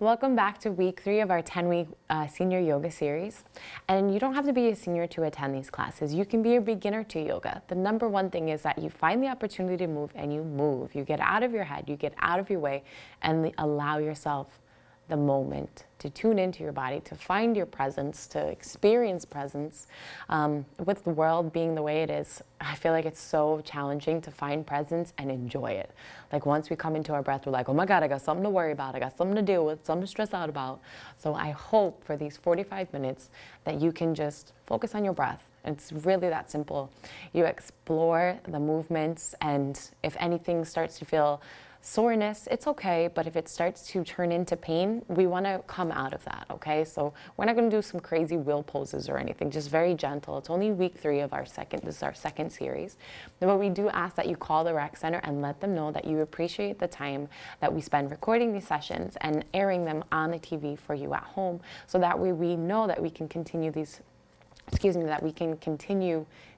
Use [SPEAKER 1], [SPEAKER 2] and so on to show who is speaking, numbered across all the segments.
[SPEAKER 1] Welcome back to week 3 of our 10-week senior yoga series. And you don't have to be a senior to attend these classes. You can be a beginner to yoga. The number one thing is that you find the opportunity to move and you move. You get out of your head, you get out of your way, and allow yourself the moment to tune into your body, to find your presence, to experience presence. With the world being the way it is, I feel like it's so challenging to find presence and enjoy it. Like once we come into our breath, we're like, oh my God, I got something to worry about. I got something to deal with, something to stress out about. So I hope for these 45 minutes that you can just focus on your breath. It's really that simple. You explore the movements, and if anything starts to feel soreness, it's okay, but if it starts to turn into pain, we want to come out of that, okay? So we're not going to do some crazy wheel poses or anything, just very gentle. It's only week 3 of this is our second series. But we do ask that you call the rec center and let them know that you appreciate the time that we spend recording these sessions and airing them on the TV for you at home, so that way we know that we can continue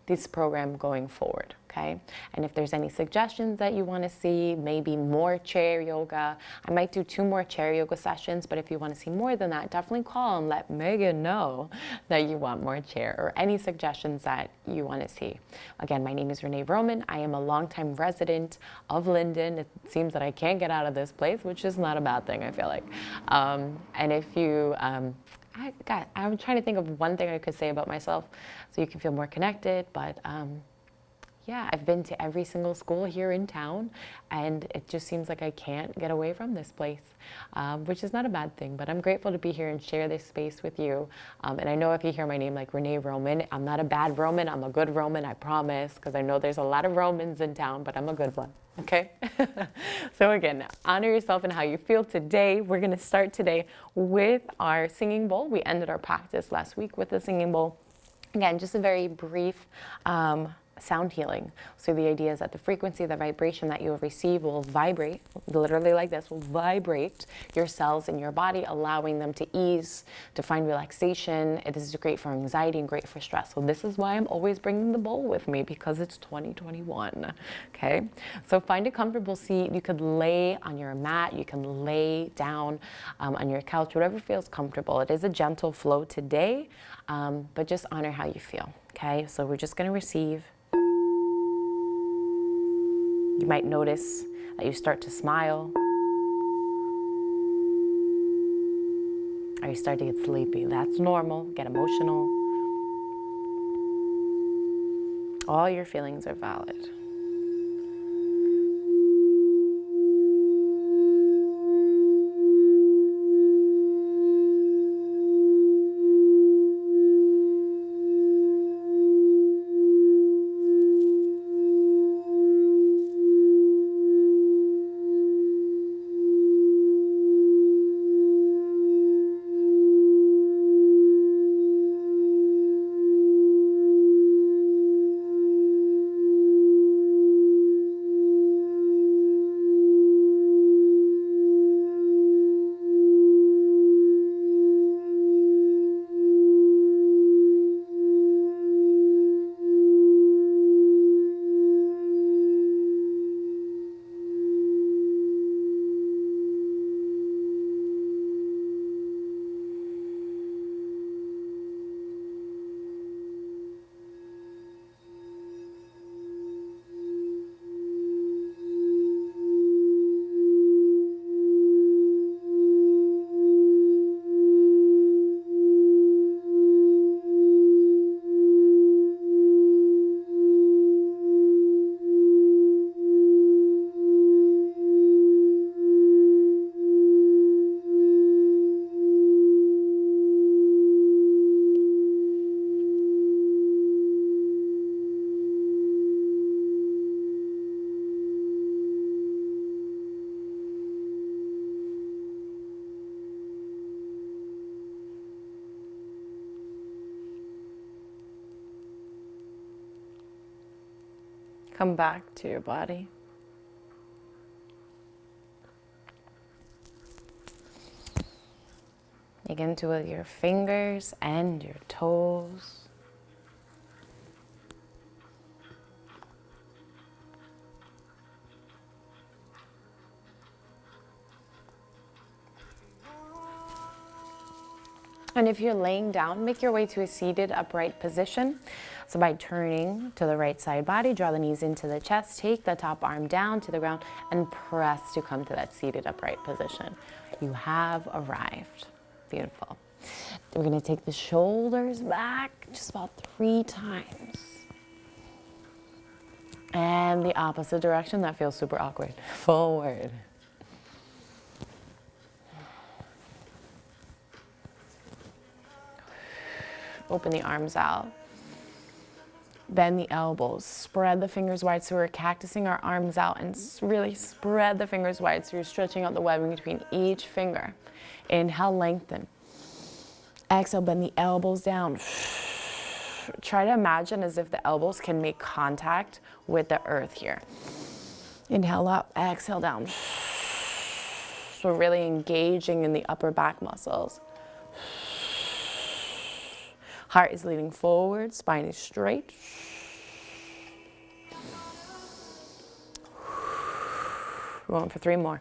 [SPEAKER 1] this program going forward, okay? And if there's any suggestions that you want to see, maybe more chair yoga, I might do 2 more chair yoga sessions, but if you want to see more than that, definitely call and let Megan know that you want more chair, or any suggestions that you want to see. Again, my name is Renee Roman. I am a longtime resident of Linden. It seems that I can't get out of this place, which is not a bad thing, I feel like. And if you, I'm trying to think of one thing I could say about myself so you can feel more connected, but yeah, I've been to every single school here in town, and it just seems like I can't get away from this place, which is not a bad thing, but I'm grateful to be here and share this space with you. And I know if you hear my name like Renee Roman, I'm not a bad Roman, I'm a good Roman, I promise, because I know there's a lot of Romans in town, but I'm a good one. Okay? So again, honor yourself and how you feel today. We're going to start today with our singing bowl. We ended our practice last week with the singing bowl. Again, just a very brief sound healing. So the idea is that the frequency, the vibration that you'll receive will vibrate, literally like this, will vibrate your cells in your body, allowing them to ease, to find relaxation. This is great for anxiety and great for stress. So this is why I'm always bringing the bowl with me, because it's 2021, okay? So find a comfortable seat. You could lay on your mat, you can lay down on your couch, whatever feels comfortable. It is a gentle flow today, but just honor how you feel, okay? So we're just gonna receive. You might notice that you start to smile, or you start to get sleepy. That's normal. Get emotional. All your feelings are valid. Come back to your body. Begin to with your fingers and your toes. And if you're laying down, make your way to a seated upright position. So by turning to the right side body, draw the knees into the chest, take the top arm down to the ground and press to come to that seated upright position. You have arrived. Beautiful. We're going to take the shoulders back just about 3 times. And the opposite direction, that feels super awkward. Forward. Open the arms out. Bend the elbows. Spread the fingers wide. So we're cactusing our arms out and really spread the fingers wide. So you're stretching out the webbing between each finger. Inhale, lengthen. Exhale, bend the elbows down. Try to imagine as if the elbows can make contact with the earth here. Inhale up, exhale down. So really engaging in the upper back muscles. Heart is leaning forward, spine is straight. We're going for 3 more.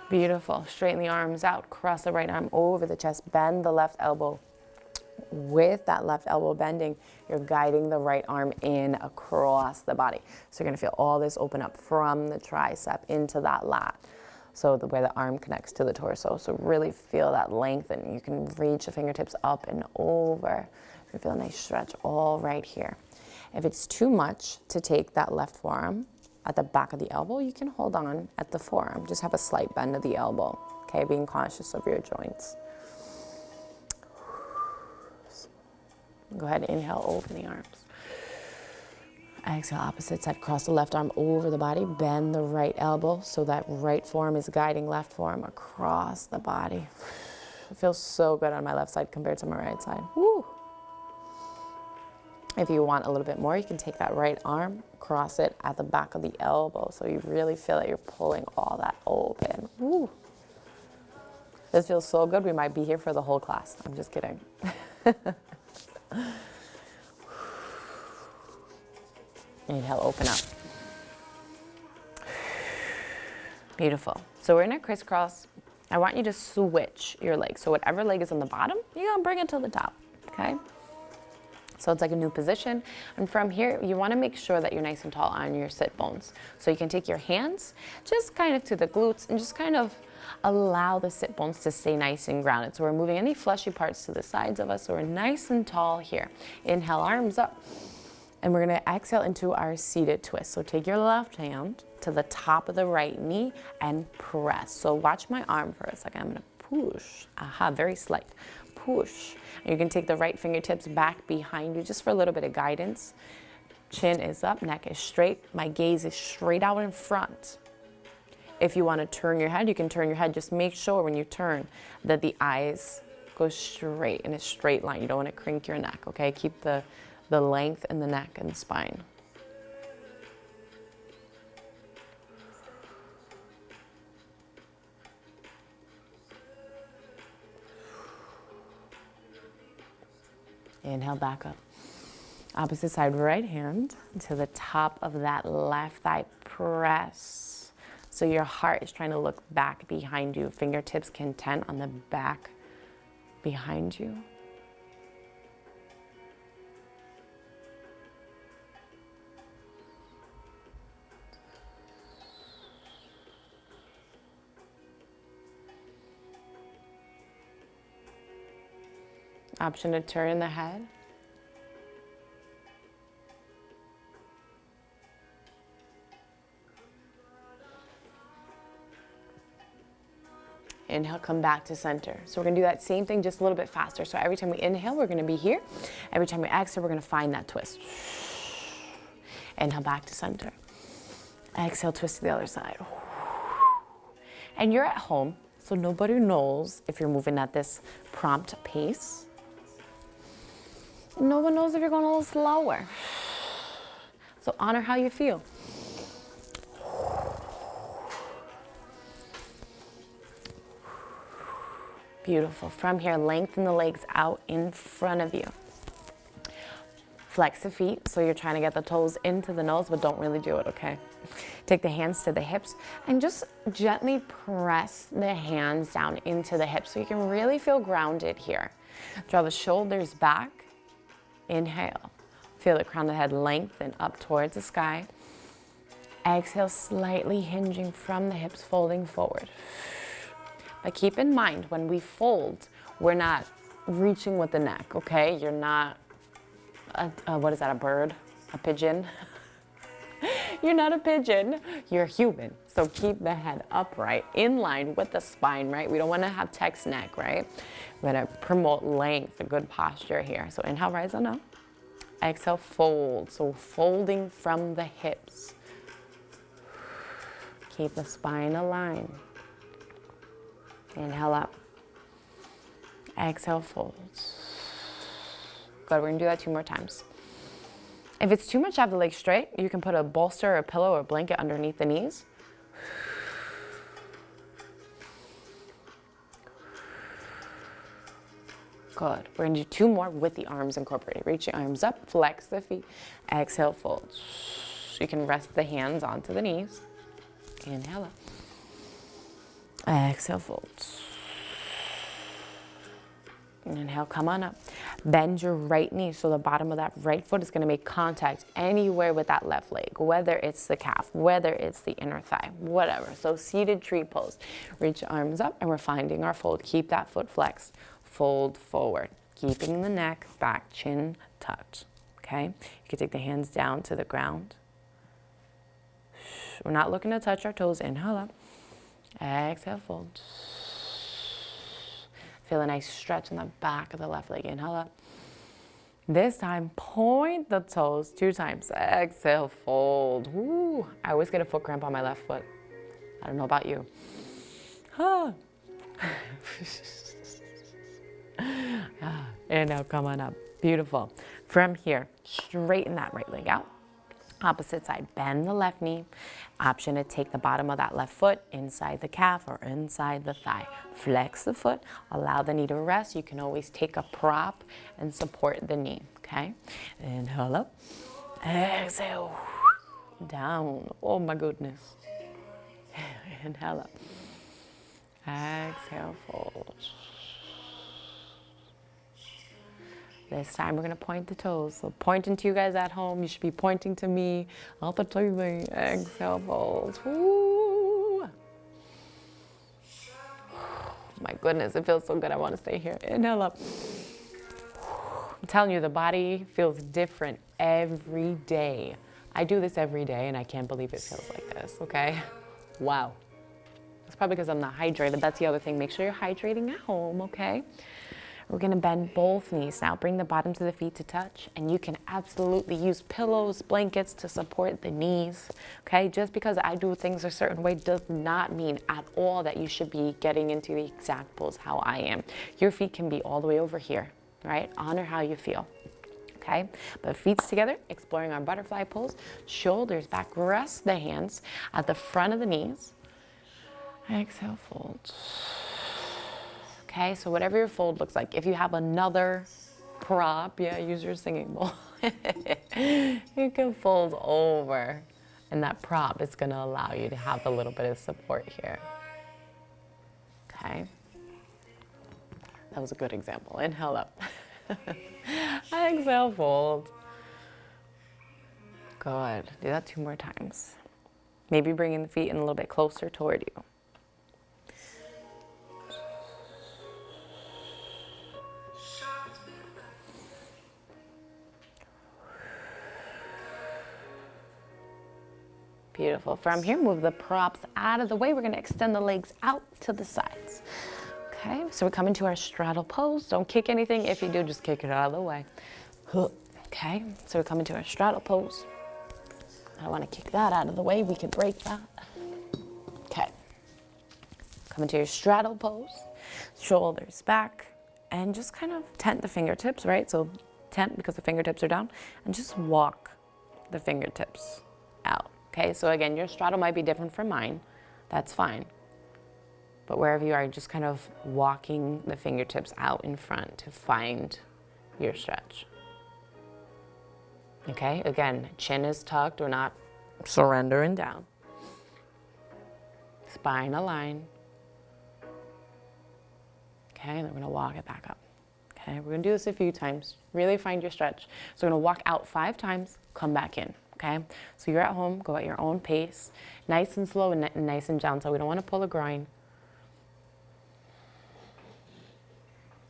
[SPEAKER 1] Beautiful. Straighten the arms out. Cross the right arm over the chest. Bend the left elbow. With that left elbow bending, you're guiding the right arm in across the body. So you're going to feel all this open up from the tricep into that lat. So where the arm connects to the torso. So really feel that lengthen. You can reach the fingertips up and over. You feel a nice stretch all right here. If it's too much to take that left forearm at the back of the elbow, you can hold on at the forearm. Just have a slight bend of the elbow, okay? Being conscious of your joints. Go ahead, inhale, open the arms. Exhale, opposite side, cross the left arm over the body, bend the right elbow so that right forearm is guiding left forearm across the body. It feels so good on my left side compared to my right side. Woo! If you want a little bit more, you can take that right arm, cross it at the back of the elbow so you really feel that you're pulling all that open. Woo! This feels so good, we might be here for the whole class. I'm just kidding. Inhale, open up. Beautiful. So we're in a crisscross. I want you to switch your legs. So whatever leg is on the bottom, you're gonna bring it to the top, okay? So it's like a new position. And from here, you wanna make sure that you're nice and tall on your sit bones. So you can take your hands just kind of to the glutes and just kind of allow the sit bones to stay nice and grounded. So we're moving any fleshy parts to the sides of us. So we're nice and tall here. Inhale, arms up. And we're gonna exhale into our seated twist. So take your left hand to the top of the right knee and press. So watch my arm for a second. I'm gonna push. Aha, very slight. Push. And you can take the right fingertips back behind you just for a little bit of guidance. Chin is up, neck is straight. My gaze is straight out in front. If you wanna turn your head, you can turn your head. Just make sure when you turn that the eyes go straight in a straight line. You don't wanna crink your neck, okay? Keep the length in the neck and the spine. Inhale, back up. Opposite side, right hand to the top of that left thigh. Press. So your heart is trying to look back behind you. Fingertips can tent on the back behind you. Option to turn the head. Inhale, come back to center. So we're gonna do that same thing just a little bit faster. So every time we inhale, we're gonna be here. Every time we exhale, we're gonna find that twist. Inhale, back to center. Exhale, twist to the other side. And you're at home, so nobody knows if you're moving at this prompt pace. No one knows if you're going a little slower. So honor how you feel. Beautiful. From here, lengthen the legs out in front of you. Flex the feet, so you're trying to get the toes into the nose, but don't really do it, okay? Take the hands to the hips and just gently press the hands down into the hips so you can really feel grounded here. Draw the shoulders back. Inhale. Feel the crown of the head lengthen up towards the sky. Exhale, slightly hinging from the hips, folding forward. But keep in mind, when we fold, we're not reaching with the neck, okay? You're not, what is that, a bird? A pigeon? You're not a pigeon, you're human. So keep the head upright, in line with the spine, right? We don't wanna have text neck, right? We're gonna promote length, a good posture here. So inhale, rise on up. Exhale, fold. So folding from the hips. Keep the spine aligned. Inhale up. Exhale, fold. Good, we're gonna do that 2 more times. If it's too much to have the legs straight, you can put a bolster or a pillow or a blanket underneath the knees. Good, we're gonna do 2 more with the arms incorporated. Reach your arms up, flex the feet, exhale, fold. You can rest the hands onto the knees. Inhale up. Exhale, fold. Inhale, come on up. Bend your right knee so the bottom of that right foot is going to make contact anywhere with that left leg, whether it's the calf, whether it's the inner thigh, whatever. So seated tree pose. Reach your arms up and we're finding our fold. Keep that foot flexed. Fold forward. Keeping the neck back, chin touch. Okay? You can take the hands down to the ground. We're not looking to touch our toes. Inhale up. Exhale, fold. Feel a nice stretch in the back of the left leg. Inhale up. This time, point the toes 2 times. Exhale, fold. Woo. I always get a foot cramp on my left foot. I don't know about you. Inhale, come on up. Beautiful. From here, straighten that right leg out. Opposite side, bend the left knee. Option to take the bottom of that left foot inside the calf or inside the thigh. Flex the foot, allow the knee to rest. You can always take a prop and support the knee, okay? Inhale up, exhale, down. Oh my goodness. Inhale up, exhale, fold. This time we're gonna point the toes. So pointing to you guys at home, you should be pointing to me. Up the TV, exhale, fold. Woo. My goodness, it feels so good. I wanna stay here. Inhale up. I'm telling you, the body feels different every day. I do this every day and I can't believe it feels like this, okay? Wow. It's probably because I'm not hydrated. That's the other thing. Make sure you're hydrating at home, okay? We're gonna bend both knees now. Bring the bottoms of the feet to touch, and you can absolutely use pillows, blankets to support the knees, okay? Just because I do things a certain way does not mean at all that you should be getting into the exact pose how I am. Your feet can be all the way over here, right? Honor how you feel, okay? But feet together, exploring our butterfly pose. Shoulders back, rest the hands at the front of the knees. Exhale, fold. Okay, so whatever your fold looks like, if you have another prop, yeah, use your singing bowl. You can fold over, and that prop is gonna allow you to have a little bit of support here. Okay, that was a good example. Inhale up. Exhale, fold. Good, do that 2 more times. Maybe bringing the feet in a little bit closer toward you. Beautiful. From here, move the props out of the way. We're going to extend the legs out to the sides. Okay, so we're coming to our straddle pose. Don't kick anything. If you do, just kick it out of the way. Okay, so we're coming to our straddle pose. I don't want to kick that out of the way. We can break that. Okay, coming to your straddle pose. Shoulders back, and just kind of tent the fingertips, right? So tent because the fingertips are down, and just walk the fingertips out. Okay, so again, your straddle might be different from mine. That's fine. But wherever you are, just kind of walking the fingertips out in front to find your stretch. Okay, again, chin is tucked. We're not surrendering down. Spine aligned. Okay, and then we're gonna walk it back up. Okay, we're gonna do this a few times. Really find your stretch. So we're gonna walk out 5 times, come back in. Okay, so you're at home, go at your own pace, nice and slow and nice and gentle. We don't want to pull a groin.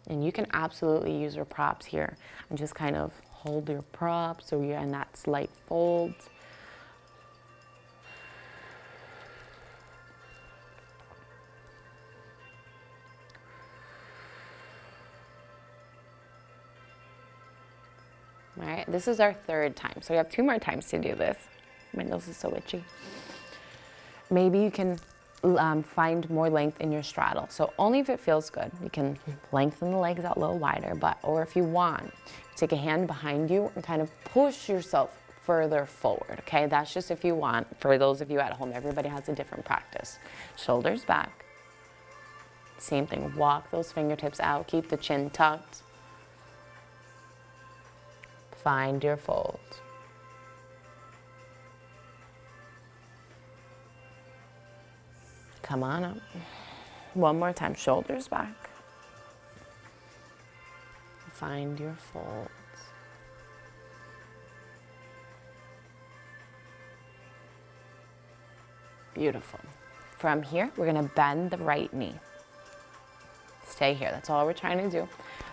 [SPEAKER 1] And you can absolutely use your props here and just kind of hold your props so you're in that slight fold. All right, this is our 3rd time. So we have 2 more times to do this. My nose is so itchy. Maybe you can find more length in your straddle. So only if it feels good. You can lengthen the legs out a little wider, or if you want, take a hand behind you and kind of push yourself further forward, okay? That's just if you want. For those of you at home, everybody has a different practice. Shoulders back. Same thing, walk those fingertips out, keep the chin tucked. Find your fold. Come on up. One more time, shoulders back. Find your folds. Beautiful. From here, we're gonna bend the right knee. Stay here, that's all we're trying to do.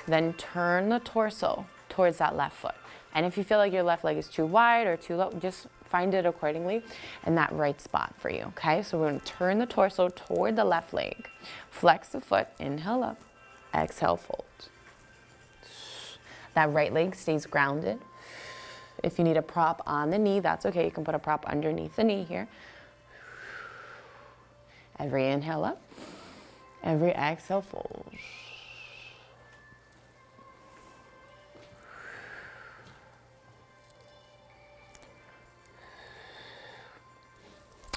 [SPEAKER 1] Then turn the torso towards that left foot. And if you feel like your left leg is too wide or too low, just find it accordingly in that right spot for you, okay? So we're gonna turn the torso toward the left leg. Flex the foot, inhale up, exhale, fold. That right leg stays grounded. If you need a prop on the knee, that's okay. You can put a prop underneath the knee here. Every inhale up, every exhale, fold.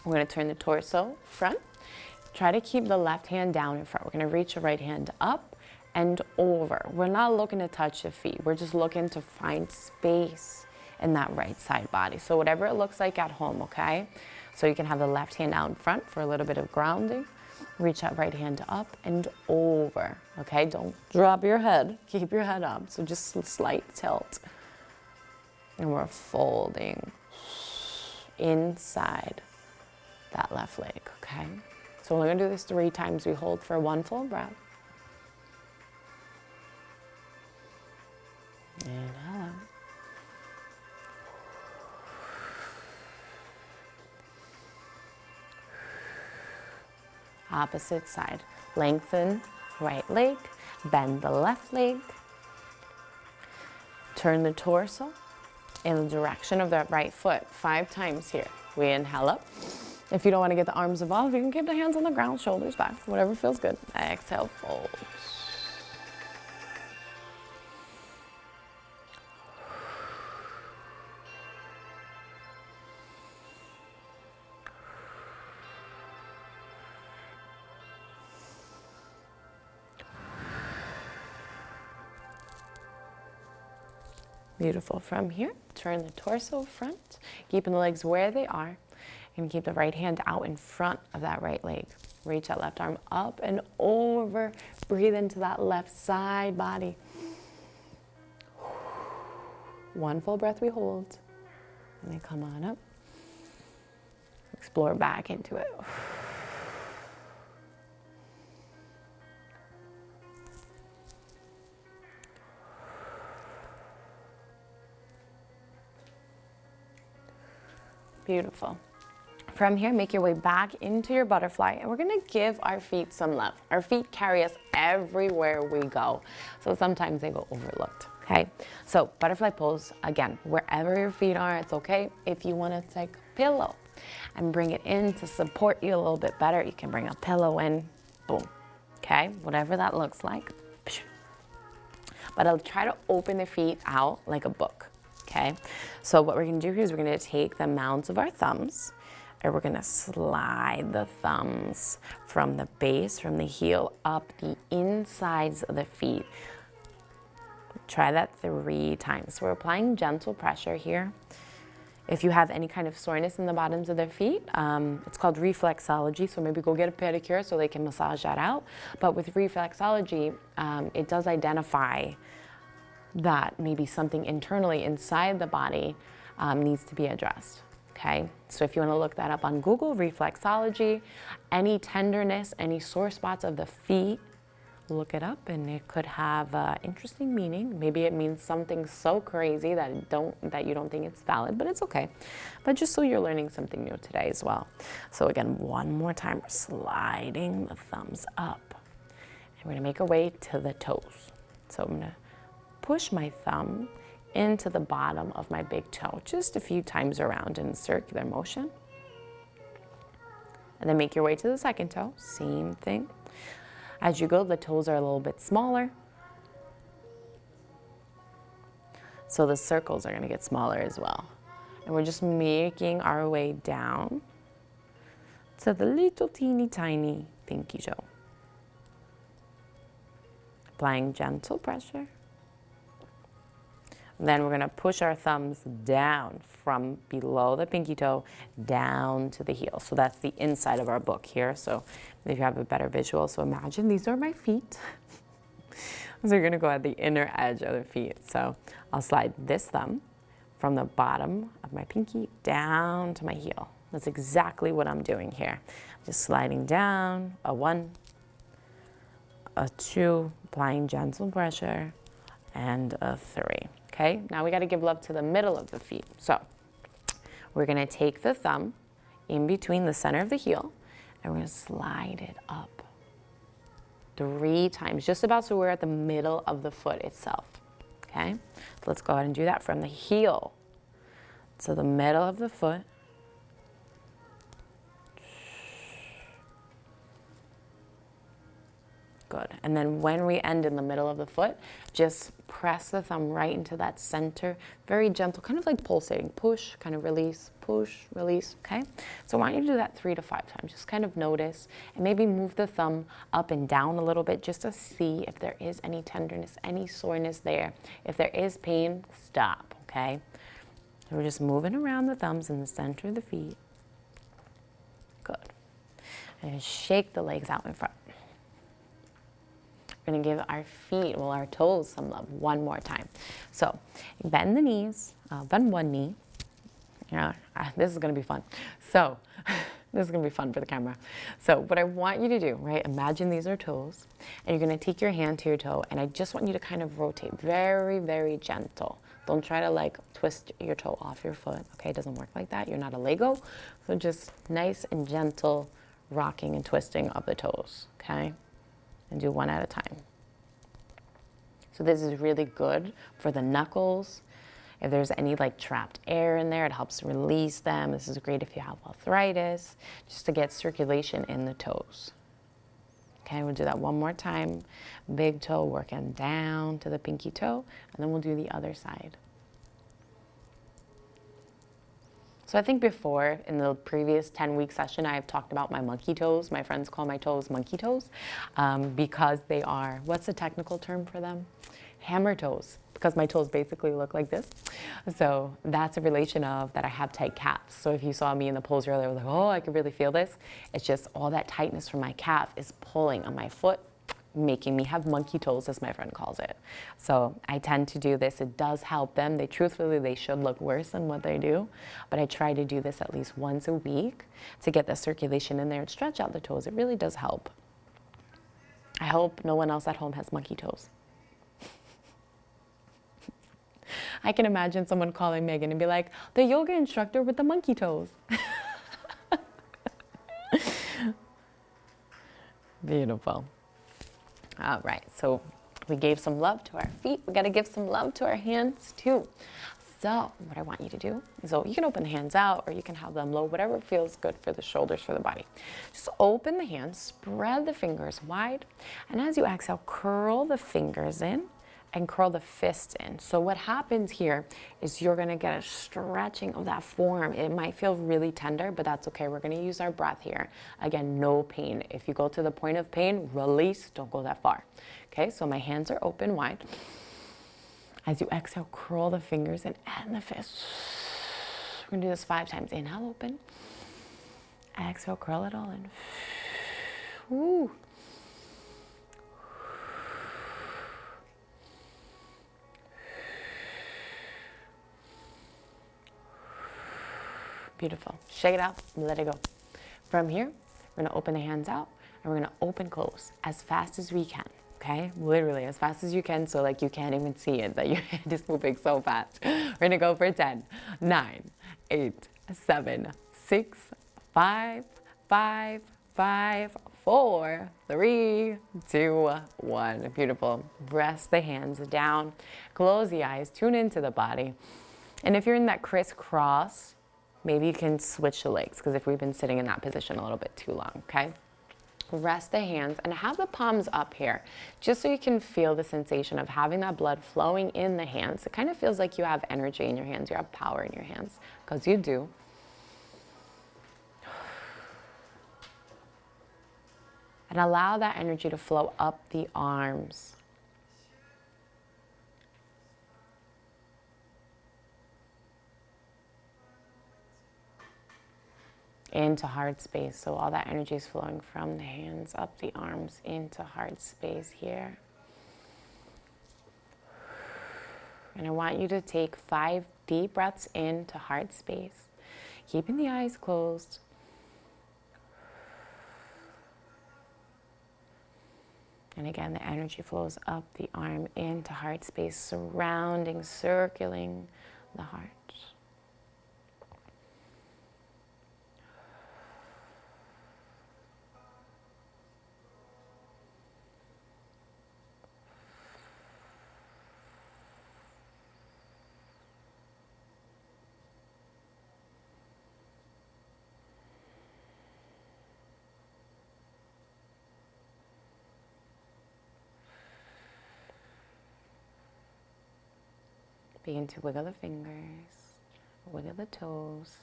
[SPEAKER 1] We're going to turn the torso front. Try to keep the left hand down in front. We're going to reach the right hand up and over. We're not looking to touch the feet. We're just looking to find space in that right side body. So whatever it looks like at home, okay? So you can have the left hand out in front for a little bit of grounding. Reach that right hand up and over, okay? Don't drop your head. Keep your head up. So just a slight tilt. And we're folding inside that left leg, okay? So we're gonna do this 3 times. We hold for 1 full breath. Inhale out. Opposite side. Lengthen right leg, bend the left leg. Turn the torso in the direction of that right foot 5 times here. We inhale up. If you don't want to get the arms involved, you can keep the hands on the ground, shoulders back, whatever feels good. Exhale, fold. Beautiful. From here, turn the torso front, keeping the legs where they are. And keep the right hand out in front of that right leg. Reach that left arm up and over. Breathe into that left side body. 1 full breath we hold. And then come on up. Explore back into it. Beautiful. From here, make your way back into your butterfly, and we're gonna give our feet some love. Our feet carry us everywhere we go, so sometimes they go overlooked, okay? So butterfly pose, again, wherever your feet are, it's okay. If you wanna take a pillow and bring it in to support you a little bit better, you can bring a pillow in, boom, okay? Whatever that looks like. But I'll try to open the feet out like a book, okay? So what we're gonna do here is we're gonna take the mounds of our thumbs, and we're gonna slide the thumbs from the base, from the heel, up the insides of the feet. try that 3 times. So we're applying gentle pressure here. If you have any kind of soreness in the bottoms of their feet, it's called reflexology, so maybe go get a pedicure so they can massage that out. But with reflexology, it does identify that maybe something internally inside the body needs to be addressed. Okay, so if you want to look that up on Google, reflexology, any tenderness, any sore spots of the feet, look it up, and it could have interesting meaning. Maybe it means something so crazy that you don't think it's valid, but it's okay. But just so you're learning something new today as well. So again, one more time, we're sliding the thumbs up, and we're gonna make our way to the toes. So I'm gonna push my thumb into the bottom of my big toe, just a few times around in circular motion. And then make your way to the second toe, same thing. As you go, the toes are a little bit smaller. So the circles are gonna get smaller as well. And we're just making our way down to the little teeny tiny pinky toe. Applying gentle pressure. Then we're gonna push our thumbs down from below the pinky toe down to the heel. So that's the inside of our book here. So if you have a better visual, so imagine these are my feet. So you're gonna go at the inner edge of the feet. So I'll slide this thumb from the bottom of my pinky down to my heel. That's exactly what I'm doing here. Just sliding down, a 1, a 2, applying gentle pressure, and a 3. Okay, now we got to give love to the middle of the feet. So we're going to take the thumb in between the center of the heel, and we're going to slide it up 3 times, just about so we're at the middle of the foot itself. Okay, so let's go ahead and do that from the heel to the middle of the foot. Good. And then when we end in the middle of the foot, just press the thumb right into that center, very gentle, kind of like pulsating. Push, kind of release, push, release, okay? So I want you to do that 3 to 5 times. Just kind of notice and maybe move the thumb up and down a little bit just to see if there is any tenderness, any soreness there. If there is pain, stop, okay? So we're just moving around the thumbs in the center of the feet. Good. And shake the legs out in front. We're gonna give our feet, well, our toes some love one more time. So bend the knees, bend one knee. Yeah, this is gonna be fun. So this is gonna be fun for the camera. So what I want you to do, right, imagine these are toes, and you're gonna take your hand to your toe, and I just want you to kind of rotate, very, very gentle. Don't try to like twist your toe off your foot, okay? It doesn't work like that. You're not a Lego. So just nice and gentle rocking and twisting of the toes, okay? And do one at a time. So this is really good for the knuckles. If there's any like trapped air in there, it helps release them. This is great if you have arthritis, just to get circulation in the toes. Okay, we'll do that one more time. Big toe working down to the pinky toe, and then we'll do the other side. So I think before, in the previous 10-week session, I've talked about my monkey toes. My friends call my toes monkey toes because they are, what's the technical term for them? Hammer toes, because my toes basically look like this. So that's a relation of that I have tight calves. So if you saw me in the pose earlier, like, oh, I could really feel this. It's just all that tightness from my calf is pulling on my foot, making me have monkey toes, as my friend calls it. So I tend to do this. It does help them. Truthfully, they should look worse than what they do. But I try to do this at least once a week to get the circulation in there and stretch out the toes. It really does help. I hope no one else at home has monkey toes. I can imagine someone calling Megan and be like, the yoga instructor with the monkey toes. Beautiful. All right, so we gave some love to our feet. We got to give some love to our hands too. So what I want you to do, so you can open the hands out or you can have them low, whatever feels good for the shoulders, for the body. Just open the hands, spread the fingers wide, and as you exhale, curl the fingers in and curl the fist in. So what happens here is you're gonna get a stretching of that forearm. It might feel really tender, but that's okay. We're gonna use our breath here. Again, no pain. If you go to the point of pain, release, don't go that far. Okay, so my hands are open wide. As you exhale, curl the fingers and end the fist. We're gonna do this 5 times. Inhale, open. Exhale, curl it all in. Woo. Beautiful. Shake it out and let it go. From here, we're gonna open the hands out and we're gonna open, close as fast as we can. Okay, literally as fast as you can, so like you can't even see it, that your hand is moving so fast. We're gonna go for 10, 9, 8, 7, 6, 5, 5, 5, 4, 3, 2, 1. Beautiful. Rest the hands down, close the eyes, tune into the body. And if you're in that crisscross, maybe you can switch the legs, because if we've been sitting in that position a little bit too long, okay? Rest the hands and have the palms up here, just so you can feel the sensation of having that blood flowing in the hands. It kind of feels like you have energy in your hands, you have power in your hands, because you do. And allow that energy to flow up the arms. Into heart space. So all that energy is flowing from the hands up the arms into heart space here. And I want you to take 5 deep breaths into heart space, keeping the eyes closed. And again, the energy flows up the arm into heart space, surrounding, circling the heart. Begin to wiggle the fingers, wiggle the toes.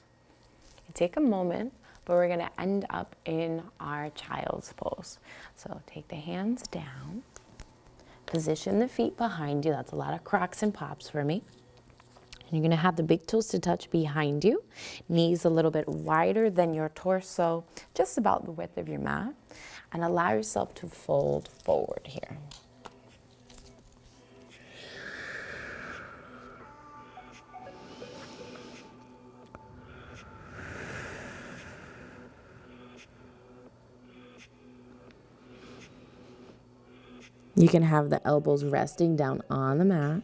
[SPEAKER 1] And take a moment, but we're gonna end up in our child's pose. So take the hands down, position the feet behind you. That's a lot of cracks and pops for me. And you're gonna have the big toes to touch behind you, knees a little bit wider than your torso, just about the width of your mat. And allow yourself to fold forward here. You can have the elbows resting down on the mat.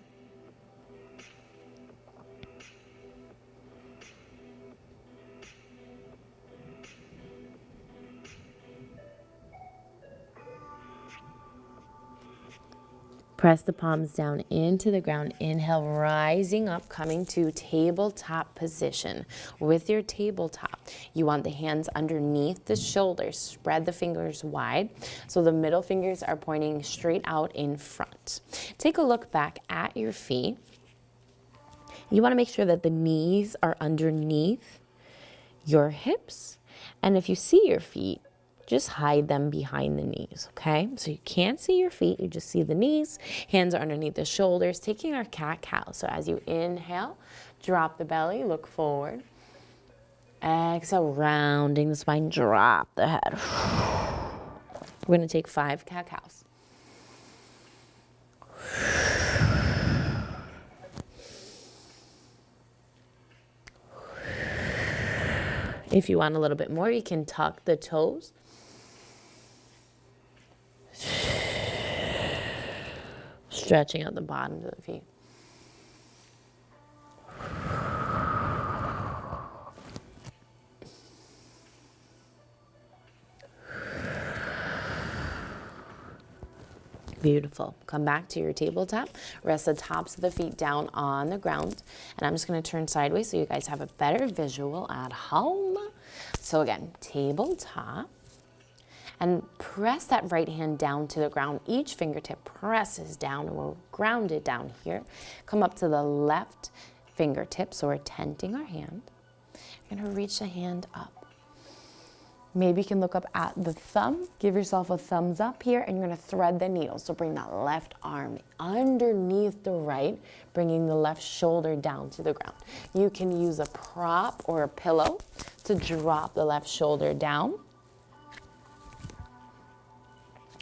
[SPEAKER 1] Press the palms down into the ground. Inhale, rising up, coming to tabletop position. With your tabletop, you want the hands underneath the shoulders. Spread the fingers wide, so the middle fingers are pointing straight out in front. Take a look back at your feet. You want to make sure that the knees are underneath your hips. And if you see your feet, just hide them behind the knees, okay? So you can't see your feet, you just see the knees, hands are underneath the shoulders, taking our cat-cow. So as you inhale, drop the belly, look forward. Exhale, rounding the spine, drop the head. We're gonna take 5 cat-cows. If you want a little bit more, you can tuck the toes. Stretching out the bottoms of the feet. Beautiful. Come back to your tabletop. Rest the tops of the feet down on the ground. And I'm just going to turn sideways so you guys have a better visual at home. So again, tabletop. And press that right hand down to the ground. Each fingertip presses down, and we're grounded down here. Come up to the left fingertip, so we're tenting our hand. We're gonna reach the hand up. Maybe you can look up at the thumb, give yourself a thumbs up here, and you're gonna thread the needle. So bring that left arm underneath the right, bringing the left shoulder down to the ground. You can use a prop or a pillow to drop the left shoulder down.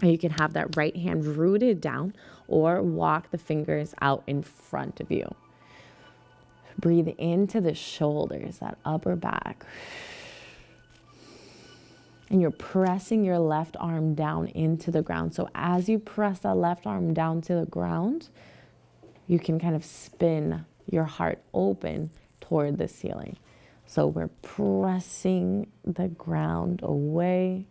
[SPEAKER 1] Or you can have that right hand rooted down or walk the fingers out in front of you. Breathe into the shoulders, that upper back. And you're pressing your left arm down into the ground. So as you press that left arm down to the ground, you can kind of spin your heart open toward the ceiling. So we're pressing the ground away.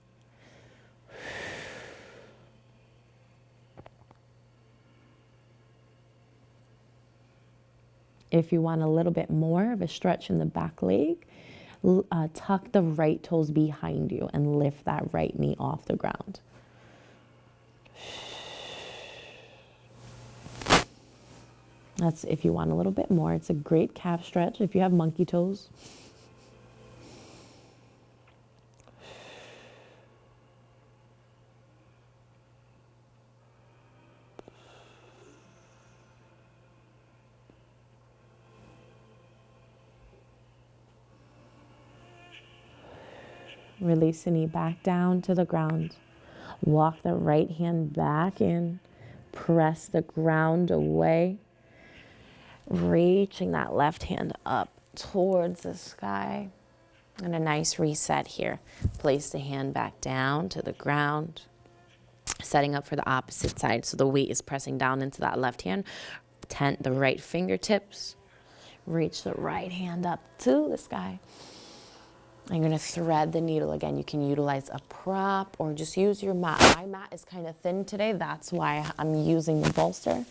[SPEAKER 1] If you want a little bit more of a stretch in the back leg, tuck the right toes behind you and lift that right knee off the ground. That's if you want a little bit more. It's a great calf stretch if you have monkey toes. Release the knee back down to the ground. Walk the right hand back in. Press the ground away. Reaching that left hand up towards the sky. And a nice reset here. Place the hand back down to the ground. Setting up for the opposite side. So the weight is pressing down into that left hand. Tent the right fingertips. Reach the right hand up to the sky. I'm going to thread the needle again. You can utilize a prop or just use your mat. My mat is kind of thin today. That's why I'm using the bolster.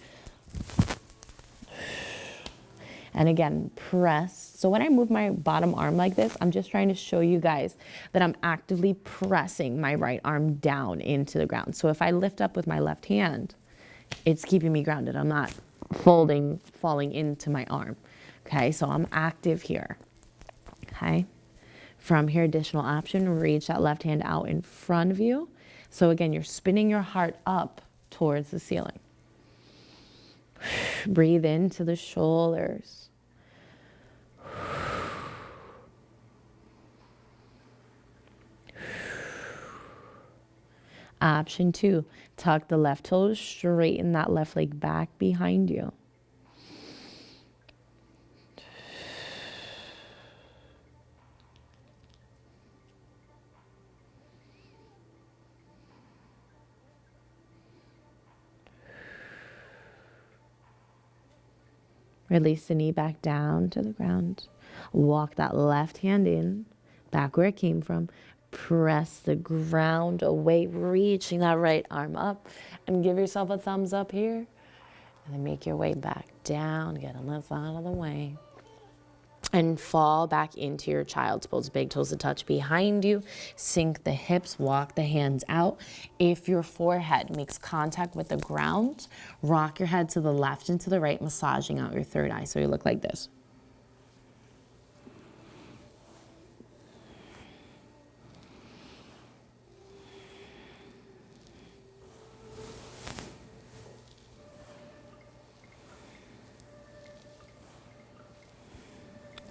[SPEAKER 1] And again, press. So when I move my bottom arm like this, I'm just trying to show you guys that I'm actively pressing my right arm down into the ground. So if I lift up with my left hand, it's keeping me grounded. I'm not falling into my arm. Okay, so I'm active here. Okay. From here, additional option, reach that left hand out in front of you. So again, you're spinning your heart up towards the ceiling. Breathe into the shoulders. Option 2, tuck the left toes, straighten that left leg back behind you. Release the knee back down to the ground. Walk that left hand in, back where it came from. Press the ground away, reaching that right arm up. And give yourself a thumbs up here. And then make your way back down. Get on this out of the way. And fall back into your child's pose. Big toes to touch behind you. Sink the hips, walk the hands out. If your forehead makes contact with the ground, rock your head to the left and to the right, massaging out your third eye. So you look like this.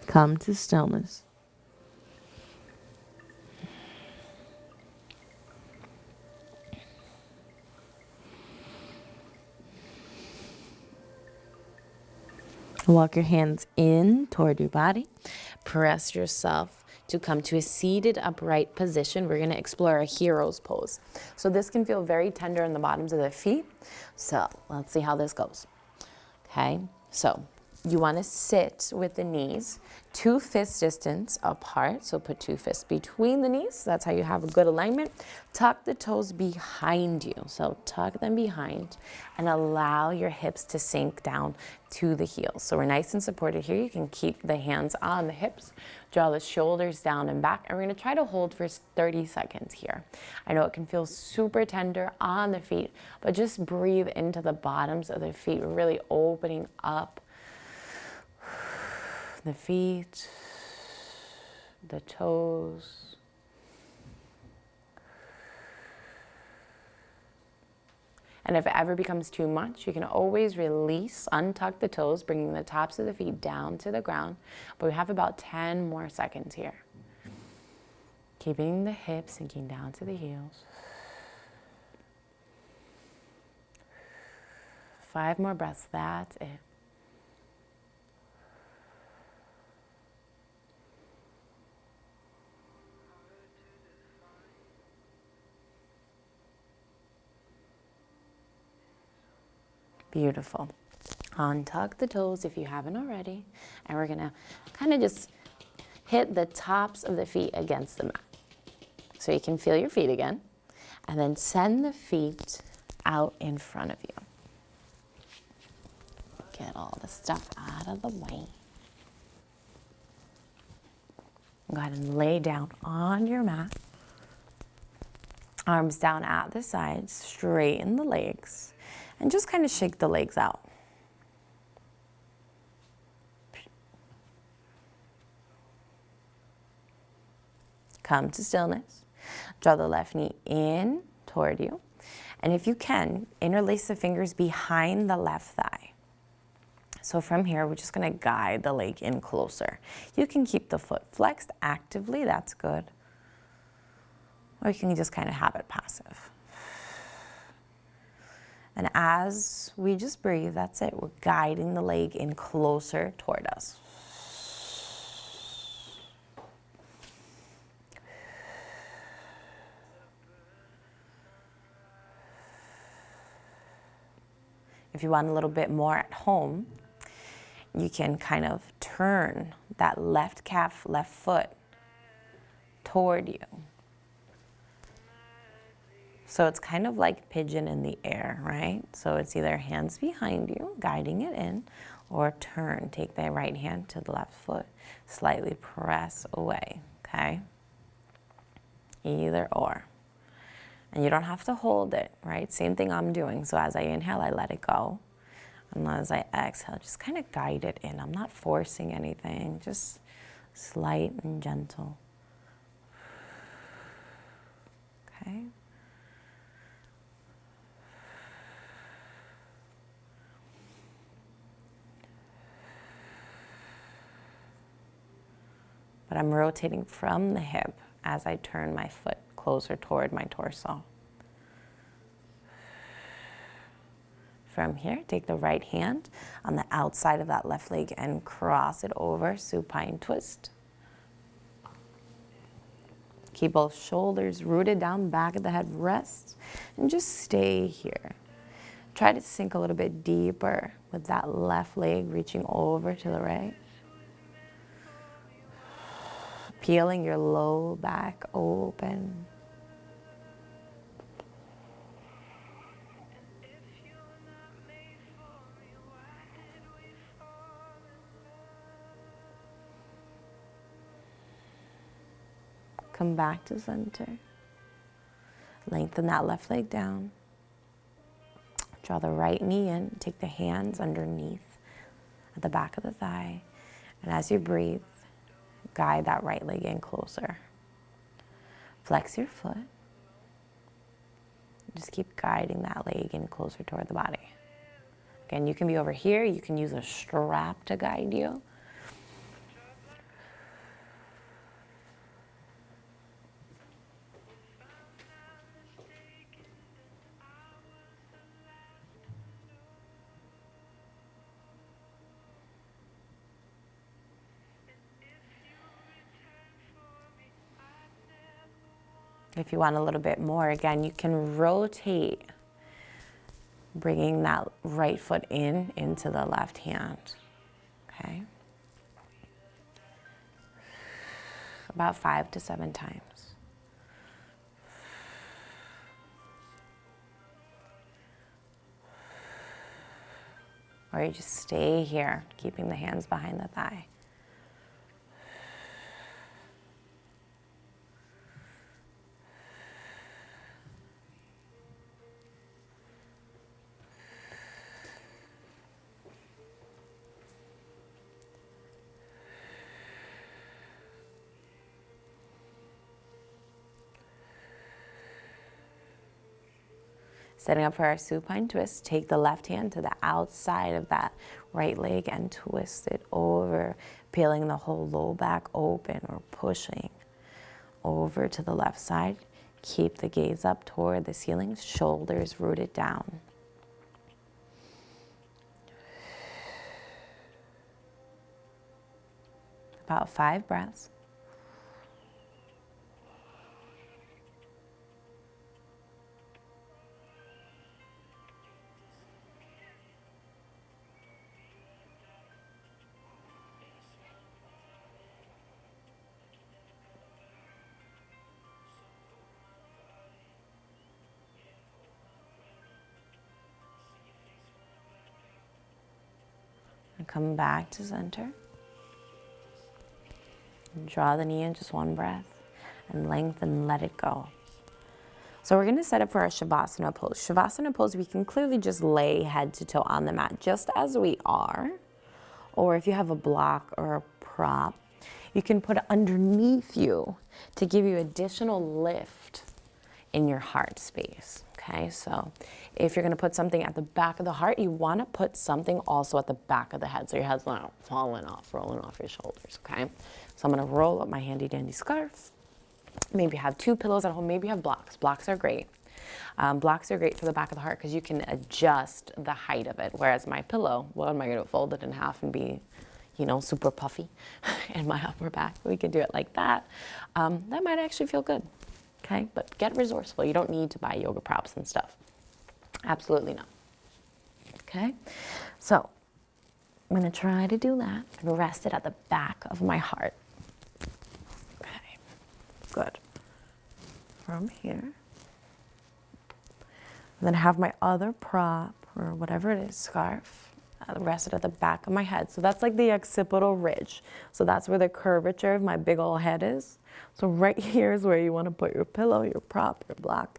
[SPEAKER 1] Come to stillness. Walk your hands in toward your body. Press yourself to come to a seated upright position. We're going to explore a hero's pose. So this can feel very tender in the bottoms of the feet. So let's see how this goes. Okay, so you want to sit with the knees 2 fist distance apart. So put 2 fists between the knees. That's how you have a good alignment. Tuck the toes behind you. So tuck them behind and allow your hips to sink down to the heels. So we're nice and supported here. You can keep the hands on the hips. Draw the shoulders down and back. And we're going to try to hold for 30 seconds here. I know it can feel super tender on the feet, but just breathe into the bottoms of the feet. We're really opening up the feet, the toes. And if it ever becomes too much, you can always release, untuck the toes, bringing the tops of the feet down to the ground. But we have about 10 more seconds here. Keeping the hips sinking down to the heels. 5 more breaths, that's it. Beautiful. Untuck the toes if you haven't already. And we're gonna kind of just hit the tops of the feet against the mat. So you can feel your feet again. And then send the feet out in front of you. Get all the stuff out of the way. Go ahead and lay down on your mat. Arms down at the sides, straighten the legs, and just kind of shake the legs out. Come to stillness. Draw the left knee in toward you. And if you can, interlace the fingers behind the left thigh. So from here, we're just going to guide the leg in closer. You can keep the foot flexed actively, that's good. Or you can just kind of have it passive. And as we just breathe, that's it. We're guiding the leg in closer toward us. If you want a little bit more at home, you can kind of turn that left calf, left foot toward you. So it's kind of like pigeon in the air, right? So it's either hands behind you, guiding it in, or turn. Take the right hand to the left foot, slightly press away, okay? Either or. And you don't have to hold it, right? Same thing I'm doing. So as I inhale, I let it go. And as I exhale, just kind of guide it in. I'm not forcing anything, just slight and gentle. Okay? But I'm rotating from the hip as I turn my foot closer toward my torso. From here, take the right hand on the outside of that left leg and cross it over, supine twist. Keep both shoulders rooted down, back of the head rests, and just stay here. Try to sink a little bit deeper with that left leg reaching over to the right. Peeling your low back open. Come back to center. Lengthen that left leg down. Draw the right knee in. Take the hands underneath at the back of the thigh. And as you breathe, guide that right leg in closer. Flex your foot. Just keep guiding that leg in closer toward the body. Again, you can be over here. You can use a strap to guide you. If you want a little bit more, again, you can rotate, bringing that right foot into the left hand, okay? About 5 to 7 times. Or you just stay here, keeping the hands behind the thigh. Setting up for our supine twist, take the left hand to the outside of that right leg and twist it over, peeling the whole low back open or pushing over to the left side. Keep the gaze up toward the ceiling, shoulders rooted down. About 5 breaths. And come back to center. And draw the knee in, just 1 breath, and lengthen, let it go. So we're gonna set up for our Shavasana pose. Shavasana pose, we can clearly just lay head to toe on the mat, just as we are. Or if you have a block or a prop, you can put it underneath you to give you additional lift in your heart space. Okay, so if you're gonna put something at the back of the heart, you wanna put something also at the back of the head so your head's not falling off, rolling off your shoulders, okay? So I'm gonna roll up my handy dandy scarf. Maybe have 2 pillows at home, maybe have blocks. Blocks are great. Blocks are great for the back of the heart because you can adjust the height of it. Whereas my pillow, what am I gonna fold it in half and be, you know, super puffy in my upper back? We can do it like that. That might actually feel good. Okay, but get resourceful. You don't need to buy yoga props and stuff. Absolutely not. Okay, so I'm gonna try to do that and rest it at the back of my heart. Okay, good. From here. And then have my other prop or whatever it is, scarf, rested at the back of my head. So that's like the occipital ridge. So that's where the curvature of my big old head is. So right here is where you want to put your pillow, your prop, your block,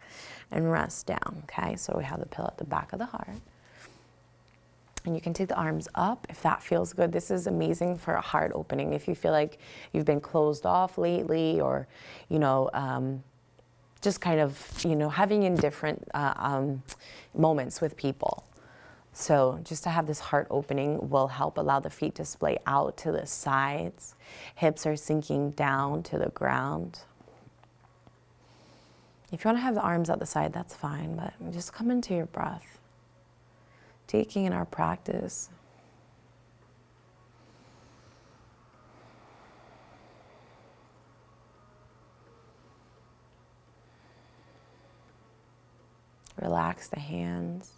[SPEAKER 1] and rest down, okay? So we have the pillow at the back of the heart. And you can take the arms up if that feels good. This is amazing for a heart opening. If you feel like you've been closed off lately or, you know, just kind of, you know, having indifferent moments with people. So just to have this heart opening will help allow the feet to splay out to the sides. Hips are sinking down to the ground. If you want to have the arms at the side, that's fine, but just come into your breath. Taking in our practice. Relax the hands.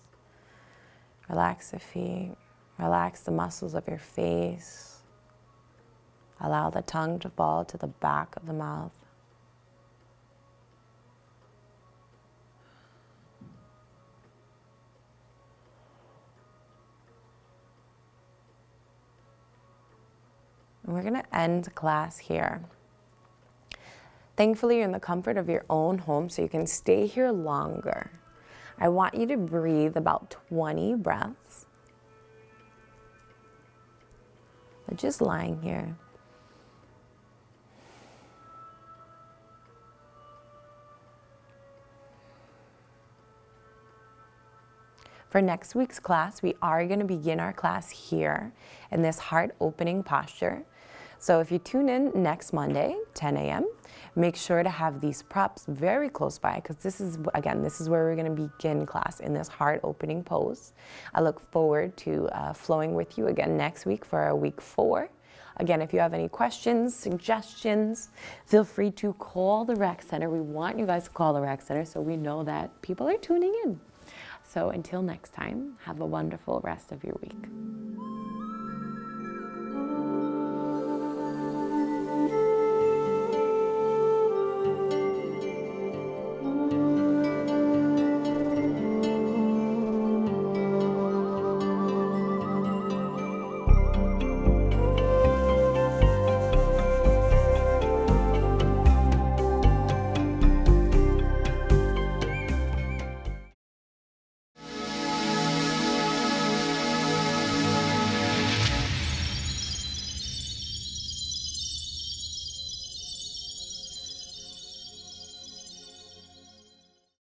[SPEAKER 1] Relax the feet, relax the muscles of your face. Allow the tongue to fall to the back of the mouth. And we're gonna end class here. Thankfully, you're in the comfort of your own home, so you can stay here longer. I want you to breathe about 20 breaths. But just lying here. For next week's class, we are going to begin our class here in this heart opening posture. So if you tune in next Monday, 10 a.m., make sure to have these props very close by because this is, again, this is where we're going to begin class in this heart opening pose. I look forward to flowing with you again next week for our week 4. Again, if you have any questions, suggestions, feel free to call the Rec Center. We want you guys to call the Rec Center so we know that people are tuning in. So until next time, have a wonderful rest of your week.